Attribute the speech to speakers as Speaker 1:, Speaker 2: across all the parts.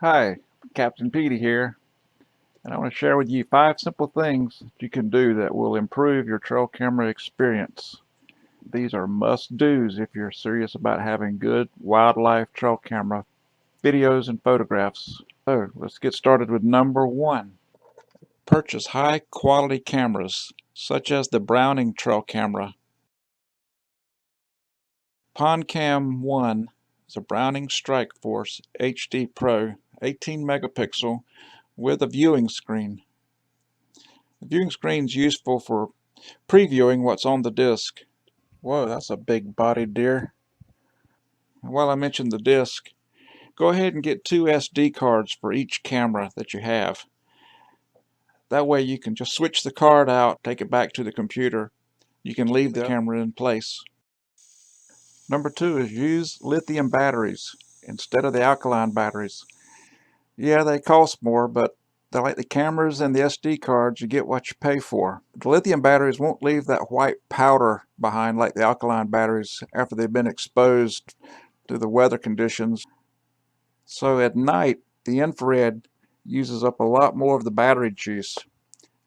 Speaker 1: Hi, Captain Peady here, and I want to share with you 5 simple things that you can do that will improve your trail camera experience. These are must-dos if you're serious about having good wildlife trail camera videos and photographs. So let's get started with number 1. Purchase high-quality cameras, such as the Browning trail camera. PonCam 1 is a Browning Strike Force HD Pro 18 megapixel with a viewing screen. The viewing screen is useful for previewing what's on the disc. Whoa, that's a big bodied deer. And while I mentioned the disc, go ahead and get 2 SD cards for each camera that you have. That way you can just switch the card out, take it back to the computer. You can leave the camera in place. Number 2 is use lithium batteries instead of the alkaline batteries. Yeah, they cost more, but they're like the cameras and the SD cards, you get what you pay for. The lithium batteries won't leave that white powder behind like the alkaline batteries after they've been exposed to the weather conditions. So at night, the infrared uses up a lot more of the battery juice.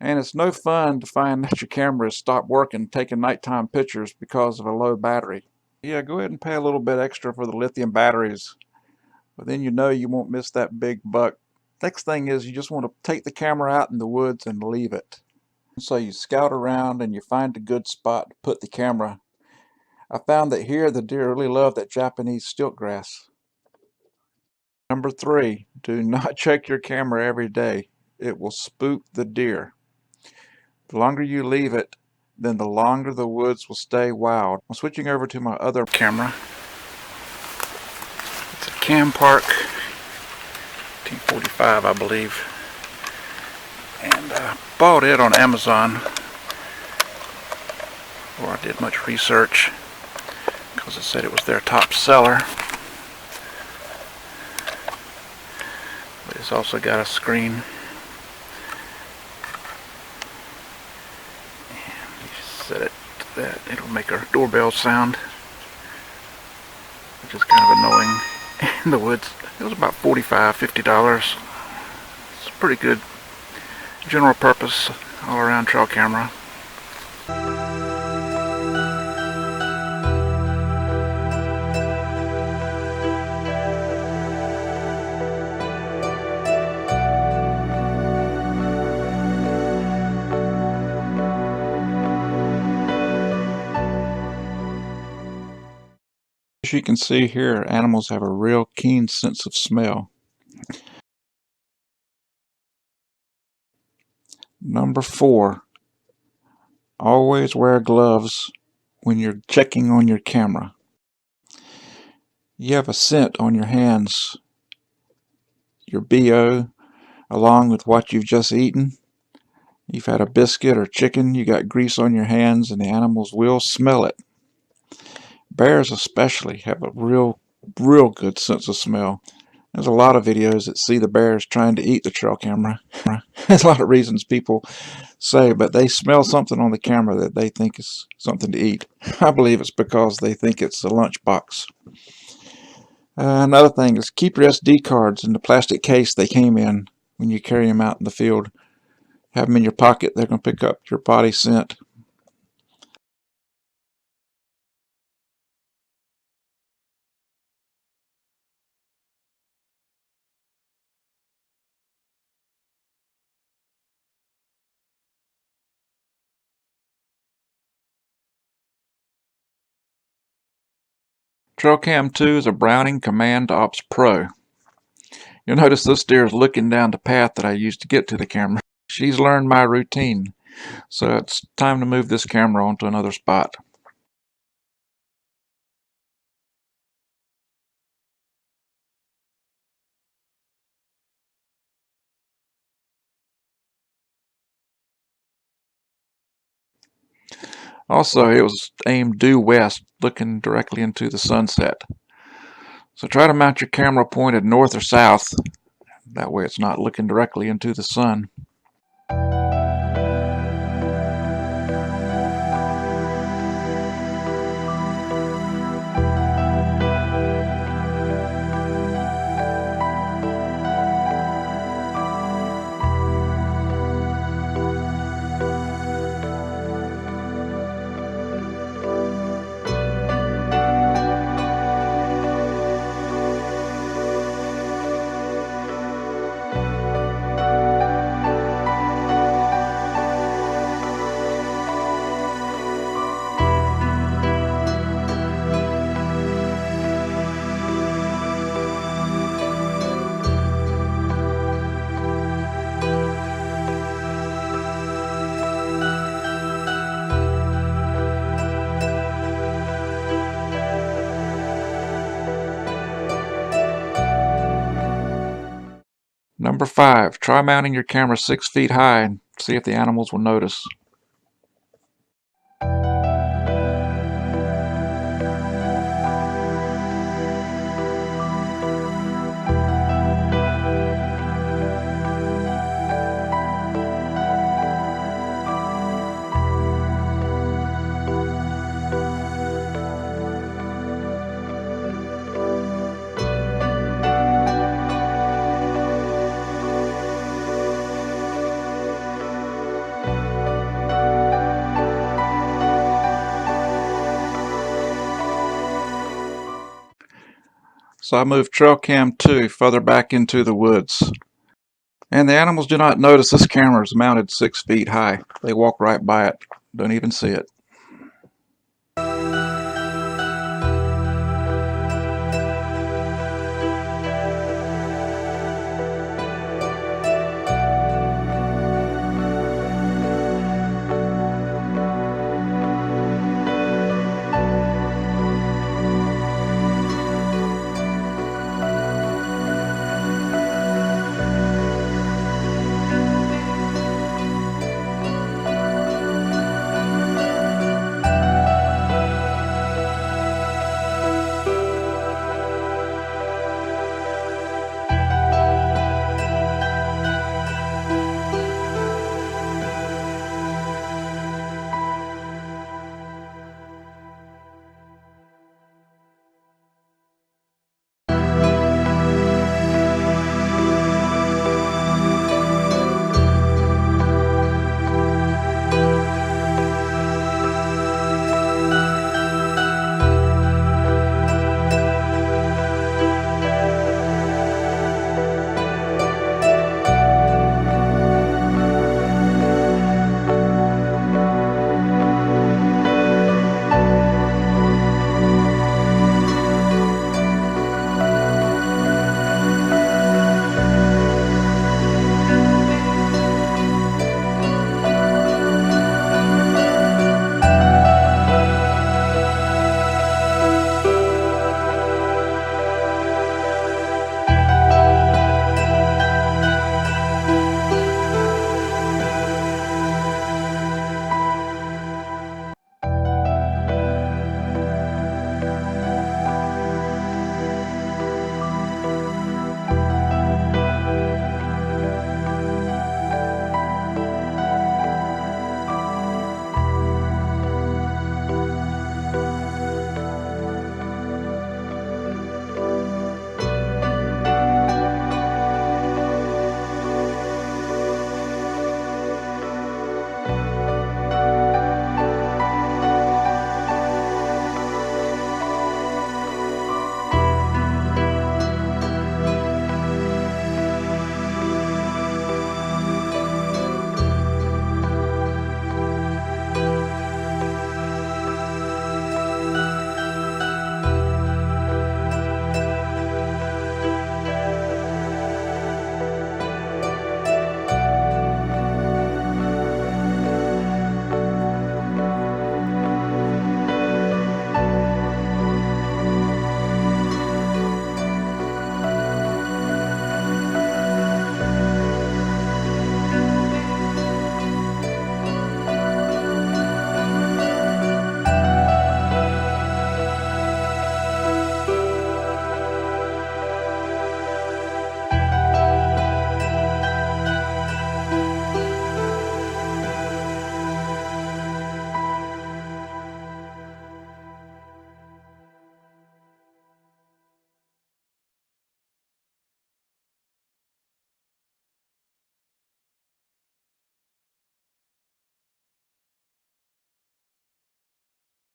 Speaker 1: And it's no fun to find that your camera has stopped working taking nighttime pictures because of a low battery. Yeah, go ahead and pay a little bit extra for the lithium batteries, but then you know you won't miss that big buck. Next thing is you just want to take the camera out in the woods and leave it. So you scout around and you find a good spot to put the camera. I found that here the deer really love that Japanese stilt grass. Number 3, do not check your camera every day. It will spook the deer. The longer you leave it, then the longer the woods will stay wild. I'm switching over to my other camera. It's a Cam Park T45, I believe. And bought it on Amazon before I did much research because it said it was their top seller. But it's also got a screen. And you set it to that, it'll make a doorbell sound, which is kind of annoying in the woods. It was about $45, $50. It's a pretty good general purpose all around trail camera. As you can see here, animals have a real keen sense of smell. Number 4, always wear gloves when you're checking on your camera. You have a scent on your hands, your BO, along with what you've just eaten. You've had a biscuit or chicken, you got grease on your hands, and the animals will smell it. Bears especially have a real good sense of smell. There's a lot of videos that see the bears trying to eat the trail camera. There's a lot of reasons people say, but they smell something on the camera that they think is something to eat. I believe it's because they think it's a lunchbox. Another thing is keep your SD cards in the plastic case they came in when you carry them out in the field. Have them in your pocket. They're going to pick up your body scent. Trail Cam 2 is a Browning Command Ops Pro. You'll notice this deer is looking down the path that I used to get to the camera. She's learned my routine, so it's time to move this camera onto another spot. Also, it was aimed due west, looking directly into the sunset. So try to mount your camera pointed north or south. That way it's not looking directly into the sun. Number 5, try mounting your camera 6 feet high and see if the animals will notice. So I moved trail cam 2 further back into the woods. And the animals do not notice this camera is mounted 6 feet high. They walk right by it, don't even see it.